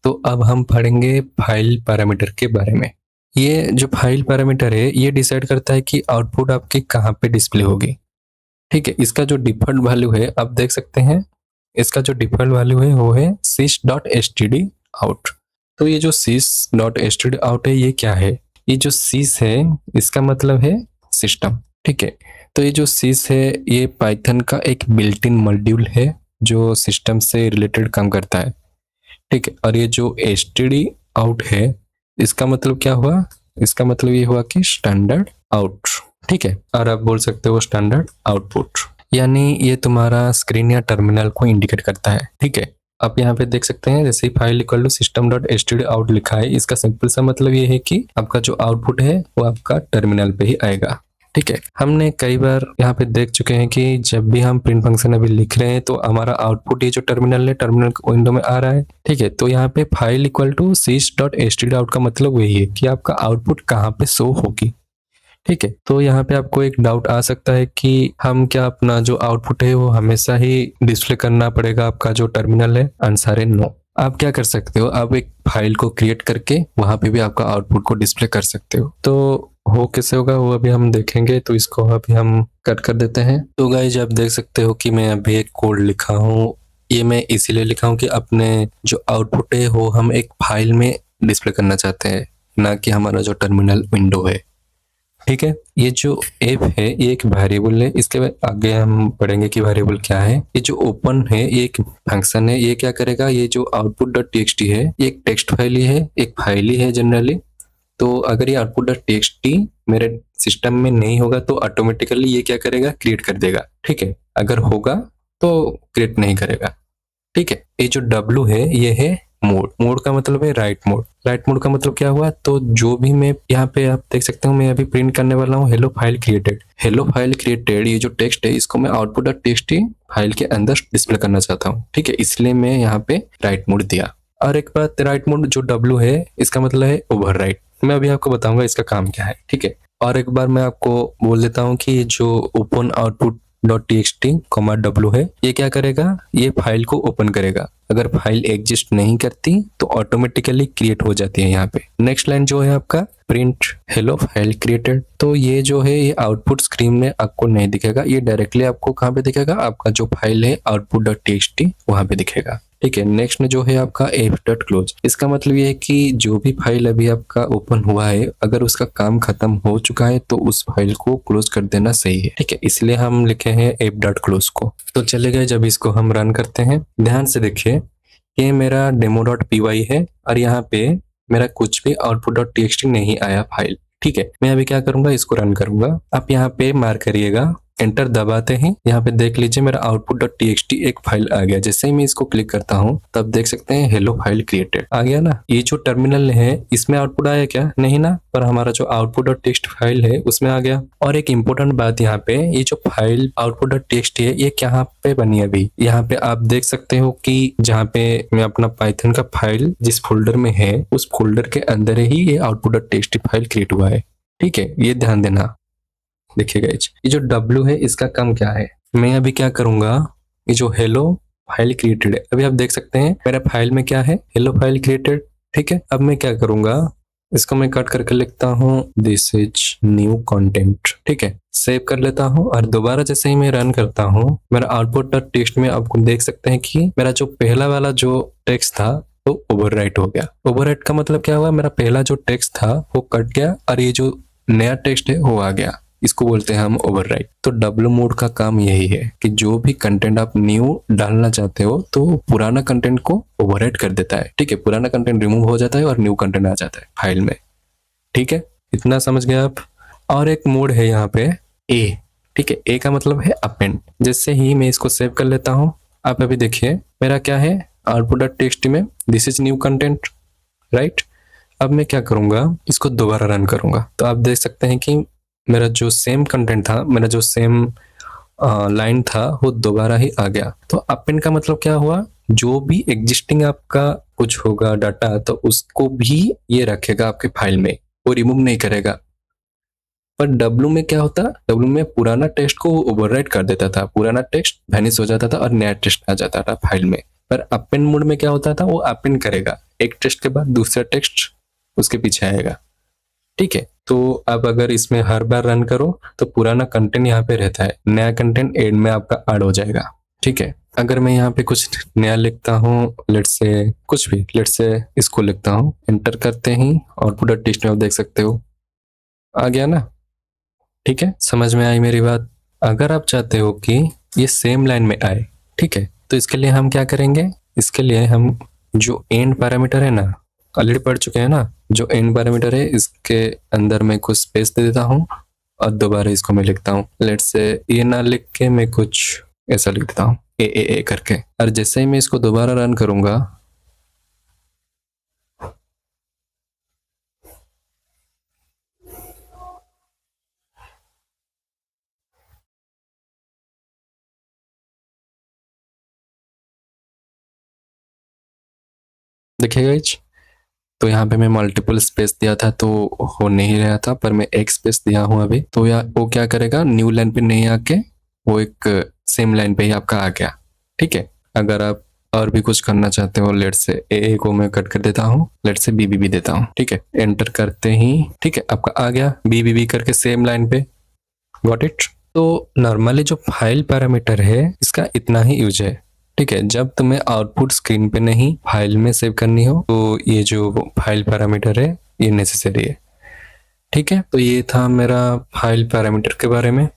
तो अब हम पढ़ेंगे फाइल पैरामीटर के बारे में। ये जो फाइल पैरामीटर है ये डिसाइड करता है कि आउटपुट आपकी कहाँ पे डिस्प्ले होगी। ठीक है, इसका जो डिफॉल्ट वैल्यू है आप देख सकते हैं, इसका जो डिफॉल्ट वैल्यू है वो है sys.std out। तो ये जो sys.std out है ये क्या है? ये जो sys है इसका मतलब है सिस्टम। ठीक है, तो ये जो sys है ये पाइथन का एक बिल्ट इन मॉड्यूल है जो सिस्टम से रिलेटेड काम करता है। ठीक है, और ये जो std out है इसका मतलब क्या हुआ? इसका मतलब ये हुआ कि स्टैंडर्ड आउट। ठीक है, और आप बोल सकते हो स्टैंडर्ड आउटपुट, यानी ये तुम्हारा स्क्रीन या टर्मिनल को इंडिकेट करता है। ठीक है, आप यहाँ पे देख सकते हैं जैसे ही file equal to system.std out लिखा है, इसका सिंपल सा मतलब ये है कि आपका जो आउटपुट है वो आपका टर्मिनल पे ही आएगा। ठीक है, हमने कई बार यहाँ पे देख चुके हैं कि जब भी हम प्रिंट फंक्शन अभी लिख रहे हैं तो हमारा आउटपुट ये जो टर्मिनल है टर्मिनल विंडो में आ रहा है। ठीक है, तो यहाँ पे file equal to sys.std out का मतलब वही है कि आपका आउटपुट कहाँ पे शो होगी। ठीक है, तो यहाँ पे आपको एक डाउट आ सकता है कि हम क्या अपना जो आउटपुट है वो हमेशा ही डिस्प्ले करना पड़ेगा आपका जो टर्मिनल है? आंसर है नो। आप क्या कर सकते हो, आप एक फाइल को क्रिएट करके वहां पे भी आपका आउटपुट को डिस्प्ले कर सकते हो। तो हो कैसे होगा वो अभी हम देखेंगे, तो इसको अभी हम कट कर देते हैं। तो गाइस आप देख सकते हो कि मैं अभी एक कोड लिखा हूँ। ये मैं इसीलिए लिखा हूँ कि अपने जो आउटपुट है वो हम एक फाइल में डिस्प्ले करना चाहते हैं, ना कि हमारा जो टर्मिनल विंडो है। ठीक है, ये जो एफ है ये एक वेरिएबल है, इसके बाद आगे हम पढ़ेंगे कि वेरिएबल क्या है। ये जो ओपन है ये एक फंक्शन है, ये क्या करेगा, ये जो output.txt है ये एक टेक्स्ट फाइल ही है, एक फाइल ही है जनरली। तो अगर ये output.txt मेरे सिस्टम में नहीं होगा तो ऑटोमेटिकली ये क्या करेगा, क्रिएट कर देगा। ठीक है, अगर होगा तो क्रिएट नहीं करेगा। ठीक है, ये जो W है ये है मोड। मोड का मतलब है राइट मोड। राइट मोड का मतलब क्या हुआ, तो जो भी मैं यहाँ पे आप देख सकते हो मैं अभी प्रिंट करने वाला हूँ hello file created. Hello file created ये जो टेक्स्ट है इसको मैं output.txt फाइल के अंदर डिस्प्ले करना चाहता हूँ। ठीक है, इसलिए मैं यहाँ पे राइट मोड दिया। और एक बात, राइट मोड जो W है इसका मतलब है ओवरराइट। मैं अभी आपको बताऊंगा इसका काम क्या है। ठीक है, और एक बार मैं आपको बोल देता हूँ कि जो ओपन output.txt W है ये क्या करेगा, ये फाइल को ओपन करेगा। अगर फाइल एग्जिस्ट नहीं करती तो ऑटोमेटिकली क्रिएट हो जाती है। यहाँ पे नेक्स्ट लाइन जो है आपका प्रिंट हेलो फाइल क्रिएटेड, तो ये जो है ये आउटपुट स्क्रीन में आपको नहीं दिखेगा, ये डायरेक्टली आपको कहाँ पे दिखेगा, आपका जो फाइल है output.txt वहां पे दिखेगा। ठीक है, नेक्स्ट में जो है आपका f.close, इसका मतलब ये है कि जो भी फाइल अभी आपका ओपन हुआ है अगर उसका काम खत्म हो चुका है तो उस फाइल को क्लोज कर देना सही है। ठीक है, इसलिए हम लिखे हैं f.close को। तो चले गए, जब इसको हम रन करते हैं ध्यान से देखिए, ये मेरा demo.py है और यहाँ पे मेरा कुछ भी output.txt नहीं आया फाइल। ठीक है, मैं अभी क्या करूंगा, इसको रन करूंगा। आप यहाँ पे मार्क करिएगा, एंटर दबाते ही यहाँ पे देख लीजिए मेरा output.txt एक फाइल आ गया। जैसे ही मैं इसको क्लिक करता हूँ तब देख सकते हैं हेलो फाइल क्रिएटेड आ गया ना। ये जो टर्मिनल है इसमें आउटपुट आया क्या, नहीं ना, पर हमारा जो output.txt फाइल है उसमें आ गया। और एक इम्पोर्टेंट बात यहाँ पे, ये जो फाइल output.txt है ये कहाँ पे बनी है अभी, यहाँ पे आप देख सकते हो कि जहाँ पे मैं अपना पाइथन का फाइल जिस फोल्डर में है उस फोल्डर के अंदर ही ये output.txt फाइल क्रिएट हुआ है। ठीक है, ये ध्यान देना। देखिएगा ये जो W है इसका काम क्या है, मैं अभी क्या करूंगा, ये जो हेलो फाइल क्रिएटेड है अभी आप देख सकते हैं मेरा फाइल में क्या है, हेलो फाइल क्रिएटेड। ठीक है, अब मैं क्या करूंगा, इसको मैं कट करके लिखता हूँ दिस इज न्यू कंटेंट। ठीक है, सेव कर लेता हूँ और दोबारा जैसे ही मैं रन करता हूँ मेरा output.txt में आपको देख सकते हैं कि मेरा जो पहला वाला जो टेक्स्ट था वो ओवरराइट हो गया। ओवरराइट का मतलब क्या हुआ, मेरा पहला जो टेक्स्ट था वो कट गया और ये जो नया टेक्स्ट है वो आ गया, इसको बोलते हैं हम ओवरराइट। तो W मोड का काम यही है कि जो भी कंटेंट आप न्यू डालना चाहते हो तो पुराना कंटेंट को ओवरराइट कर देता है। ठीक है, पुराना कंटेंट रिमूव हो जाता है और न्यू कंटेंट आ जाता है फाइल में। ठीक है, इतना समझ गए आप। और एक मोड है यहाँ पे A। ठीक है, A का मतलब है अपेंड। जैसे ही मैं इसको सेव कर लेता हूँ, आप अभी देखिए मेरा क्या है output.txt में this is new content, right. अब मैं क्या करूंगा, इसको दोबारा रन करूंगा तो आप देख सकते हैं कि मेरा जो सेम कंटेंट था, मेरा जो सेम लाइन था वो दोबारा ही आ गया। तो अपेंड का मतलब क्या हुआ, जो भी एग्जिस्टिंग आपका कुछ होगा डाटा तो उसको भी ये रखेगा आपके फाइल में, वो रिमूव नहीं करेगा। पर W में क्या होता, W में पुराना टेक्स्ट को ओवरराइट कर देता था, पुराना टेक्स्ट वैनिश हो जाता था और नया टेक्स्ट आ जाता था फाइल में। पर अपेंड मोड में क्या होता था, वो अपेंड करेगा, एक टेक्स्ट के बाद दूसरा टेक्स्ट उसके पीछे आएगा। ठीक है, तो अब अगर इसमें हर बार रन करो तो पुराना कंटेंट यहाँ पे रहता है, नया कंटेंट एंड में आपका ऐड हो जाएगा। ठीक है, अगर मैं यहाँ पे कुछ नया लिखता हूँ, लेट्स से कुछ भी, लेट्स से इसको लिखता हूँ, एंटर करते ही आउटपुट टेक्स्ट में आप देख सकते हो आ गया ना। ठीक है, समझ में आई मेरी बात। अगर आप चाहते हो कि ये सेम लाइन में आए, ठीक है, तो इसके लिए हम क्या करेंगे, इसके लिए हम जो एंड पैरामीटर है ना, ऑलरेडी पढ़ चुके हैं ना, जो एंड पैरामीटर है इसके अंदर मैं कुछ स्पेस दे देता हूँ और दोबारा इसको मैं लिखता हूँ। लेट्स से ये ना लिख के मैं कुछ ऐसा लिख देता हूँ ए करके, और जैसे ही मैं इसको दोबारा रन करूंगा, देखिएगा इच, तो यहाँ पे मैं मल्टीपल स्पेस दिया था तो हो नहीं रहा था, पर मैं एक स्पेस दिया हूँ अभी, तो या वो क्या करेगा, न्यू लाइन पे नहीं आके वो एक सेम लाइन पे ही आपका आ गया। ठीक है, अगर आप और भी कुछ करना चाहते हो, लेट से ए को मैं कट कर देता हूँ, लेट से बी भी देता हूँ। ठीक है, एंटर करते ही ठीक है आपका आ गया बी करके सेम लाइन पे। Got it. तो नॉर्मली जो फाइल पैरामीटर है इसका इतना ही यूज है। ठीक है, जब तुम्हें आउटपुट स्क्रीन पे नहीं फाइल में सेव करनी हो तो ये जो फाइल पैरामीटर है ये नेसेसरी है। ठीक है, तो ये था मेरा फाइल पैरामीटर के बारे में।